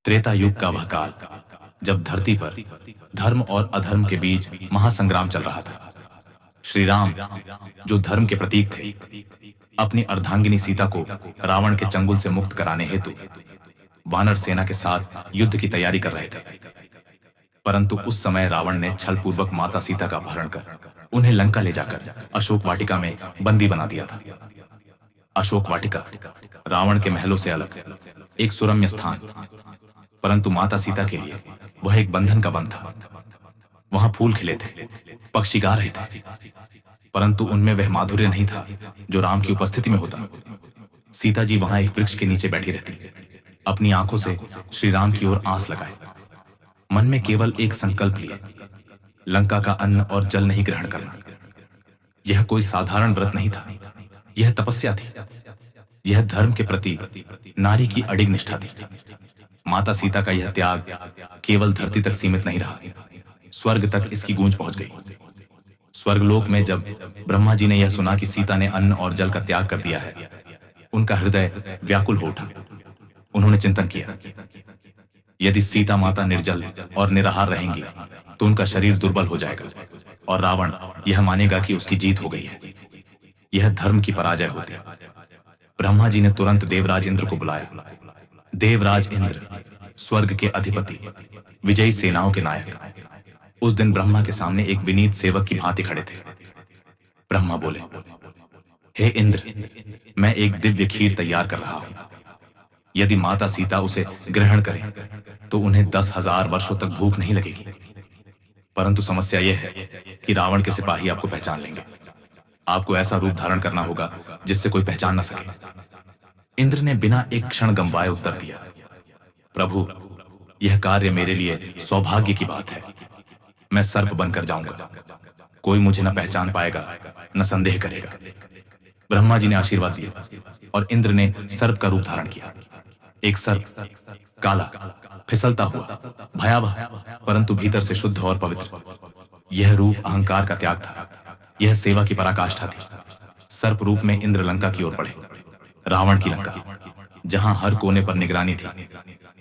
त्रेता युग का वह काल जब धरती पर धर्म और अधर्म के बीच महासंग्राम चल रहा था। श्री राम, जो धर्म के प्रतीक थे, अपनी अर्धांगिनी सीता को रावण के चंगुल से मुक्त कराने हेतु वानर सेना के साथ युद्ध की तैयारी कर रहे थे। परंतु उस समय रावण ने छलपूर्वक माता सीता का अपहरण कर उन्हें लंका ले जाकर अशोक वाटिका में बंदी बना दिया था। अशोक वाटिका रावण के महलों से अलग एक सुरम्य स्थान, परंतु माता सीता के लिए वह एक बंधन का वन था। वहां फूल खिले थे, पक्षी गा रहे थे, परंतु उनमें वह माधुर्य नहीं था जो राम की उपस्थिति में होता। सीता जी वहां एक वृक्ष के नीचे बैठी रहती, अपनी आंखों से श्री राम की ओर आंस लगाए, मन में केवल एक संकल्प लिए, लंका का अन्न और जल नहीं ग्रहण करना। यह कोई साधारण व्रत नहीं था, यह तपस्या थी। यह धर्म के प्रति नारी की अडिग निष्ठा थी। माता सीता का यह त्याग केवल धरती तक सीमित नहीं रहा, स्वर्ग तक इसकी गूंज पहुंच गई। स्वर्गलोक में जब ब्रह्मा जी ने यह सुना कि सीता ने अन्न और जल का त्याग कर दिया है, उनका हृदय व्याकुल हो उठा। उन्होंने चिंतन किया, यदि सीता माता निर्जल और निराहार रहेंगी तो उनका शरीर दुर्बल हो जाएगा और रावण यह मानेगा कि उसकी जीत हो गई है। यह धर्म की पराजय होती। ब्रह्मा जी ने तुरंत देवराज इंद्र को बुलाया। देवराज इंद्र, स्वर्ग के अधिपति, विजयी सेनाओं के नायक, उस दिन ब्रह्मा के सामने एक विनीत सेवक की भांति खड़े थे। ब्रह्मा बोले, हे इंद्र, मैं एक दिव्य खीर तैयार कर रहा हूं। यदि माता सीता उसे ग्रहण करें तो उन्हें 10,000 वर्षों तक भूख नहीं लगेगी। परंतु समस्या यह है कि रावण के सिपाही आपको पहचान लेंगे। आपको ऐसा रूप धारण करना होगा जिससे कोई पहचान न सके। इंद्र ने बिना एक क्षण गंवाए उत्तर दिया, प्रभु, यह कार्य मेरे लिए सौभाग्य की बात है। मैं सर्प बनकर जाऊंगा, कोई मुझे न पहचान पाएगा, न संदेह करेगा। ब्रह्मा जी ने आशीर्वाद दिया और इंद्र ने सर्प का रूप धारण किया। एक सर्प, काला, फिसलता हुआ, भयावह, परंतु भीतर से शुद्ध और पवित्र। यह रूप अहंकार का त्याग था, यह सेवा की पराकाष्ठा थी। सर्प रूप में इंद्र लंका की ओर बढ़े, रावण की लंका, जहां हर कोने पर निगरानी थी,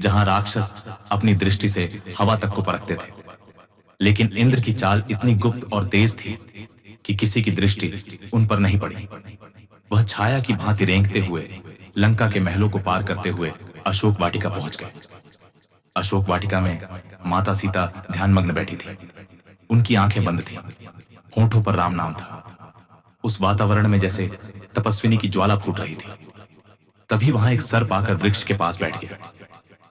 जहां राक्षस अपनी दृष्टि से हवा तक को परखते थे। लेकिन इंद्र की चाल इतनी गुप्त और तेज थी कि किसी की दृष्टि उन पर नहीं पड़ी। वह छाया की भांति रेंगते हुए लंका के महलों को पार करते हुए अशोक वाटिका पहुंच गए। अशोक वाटिका में माता सीता ध्यानमग्न बैठी थी। उनकी आंखें बंद थीं, होठों पर राम नाम था। उस वातावरण में जैसे तपस्विनी की ज्वाला फूट रही थी। तभी वहां एक सर्प आकर वृक्ष के पास बैठ गया।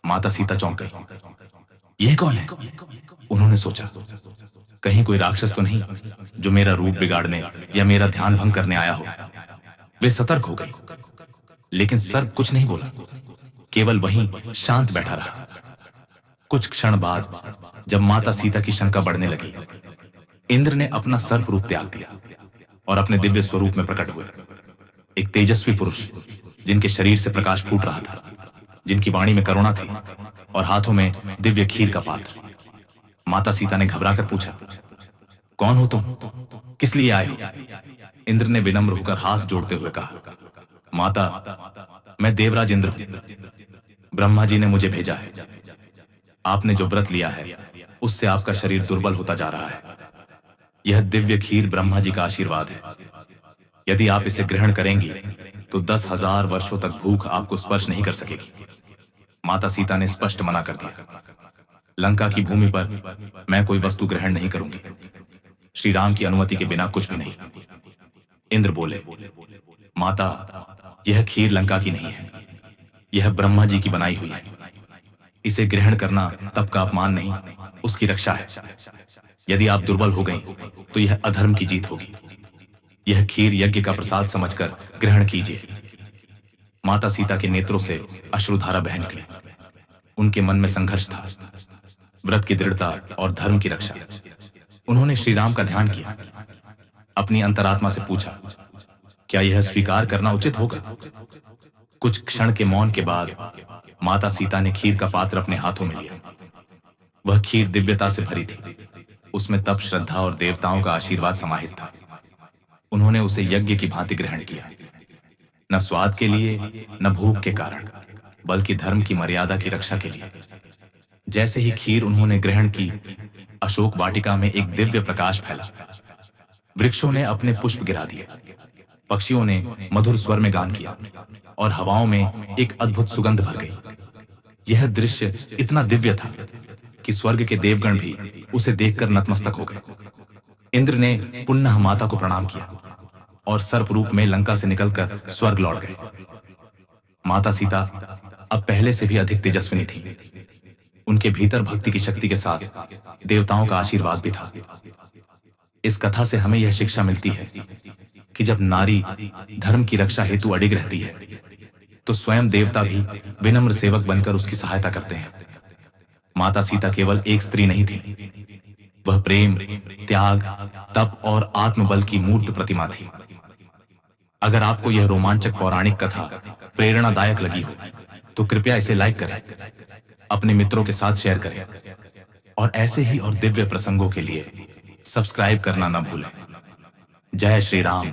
माता सीता चौंक गई। यह कौन है? उन्होंने सोचा, कहीं कोई राक्षस तो नहीं जो मेरा रूप बिगाड़ने या मेरा ध्यान भंग करने आया हो। वे सतर्क हो गई, लेकिन सर्प कुछ नहीं बोला, केवल वहीं शांत बैठा रहा। कुछ क्षण बाद जब माता सीता की शंका बढ़ने लगी, इंद्र ने अपना सर्प रूप त्याग दिया और अपने दिव्य स्वरूप में प्रकट हुए। एक तेजस्वी पुरुष जिनके शरीर से प्रकाश फूट रहा था, जिनकी वाणी में करुणा थी और हाथों में दिव्य खीर का पात्र। माता सीता ने घबराकर पूछा, कौन हो तुम? किस लिए आए हो? इंद्र ने विनम्र होकर हाथ जोड़ते हुए कहा, माता, मैं देवराज इंद्र हूं। ब्रह्मा जी ने मुझे भेजा है। आपने जो व्रत लिया है उससे आपका शरीर दुर्बल होता जा रहा है। यह दिव्य खीर ब्रह्मा जी का आशीर्वाद है। यदि आप इसे ग्रहण करेंगी तो 10,000 वर्षों तक भूख आपको स्पर्श नहीं कर सकेगी। माता सीता ने स्पष्ट मना कर दिया, लंका की भूमि पर मैं कोई वस्तु ग्रहण नहीं करूंगी, श्री राम की अनुमति के बिना कुछ भी नहीं। इंद्र बोले, माता, यह खीर लंका की नहीं है, यह ब्रह्मा जी की बनाई हुई है। इसे ग्रहण करना तप का अपमान नहीं, उसकी रक्षा है। यदि आप दुर्बल हो गई तो यह अधर्म की जीत होगी। यह खीर यज्ञ का प्रसाद समझकर ग्रहण कीजिए। माता सीता के नेत्रों से अश्रुधारा बह निकली। उनके मन में संघर्ष था, व्रत की दृढ़ता और धर्म की रक्षा। उन्होंने श्री राम का ध्यान किया, अपनी अंतरात्मा से पूछा, क्या यह स्वीकार करना उचित होगा? कुछ क्षण के मौन के बाद माता सीता ने खीर का पात्र अपने हाथों में लिया। वह खीर दिव्यता से भरी थी, उसमें तप, श्रद्धा और देवताओं का आशीर्वाद समाहित था। उन्होंने उसे यज्ञ की भांति ग्रहण किया, न स्वाद के लिए न भूख के कारण, बल्कि धर्म की मर्यादा की रक्षा के लिए। जैसे ही खीर उन्होंने ग्रहण की, अशोक वाटिका में एक दिव्य प्रकाश फैला। वृक्षों ने अपने पुष्प गिरा दिए, पक्षियों ने मधुर स्वर में गान किया और हवाओं में एक अद्भुत सुगंध भर गई। यह दृश्य इतना दिव्य था कि स्वर्ग के देवगण भी उसे देखकर नतमस्तक हो गए। इंद्र ने पुनः माता को प्रणाम किया और सर्प रूप में लंका से निकलकर स्वर्ग लौट गए। माता सीता अब पहले से भी अधिक तेजस्विनी थी। उनके भीतर भक्ति की शक्ति के साथ देवताओं का आशीर्वाद भी था। इस कथा से हमें यह शिक्षा मिलती है कि जब नारी धर्म की रक्षा हेतु अडिग रहती है, तो स्वयं देवता भी विनम्र सेवक बनकर उसकी सहायता करते हैं। माता सीता केवल एक स्त्री नहीं थी, वह प्रेम, त्याग, तप और आत्मबल की मूर्त प्रतिमा थी। अगर आपको यह रोमांचक पौराणिक कथा प्रेरणादायक लगी हो, तो कृपया इसे लाइक करें, अपने मित्रों के साथ शेयर करें और ऐसे ही और दिव्य प्रसंगों के लिए सब्सक्राइब करना न भूलें। जय श्री राम।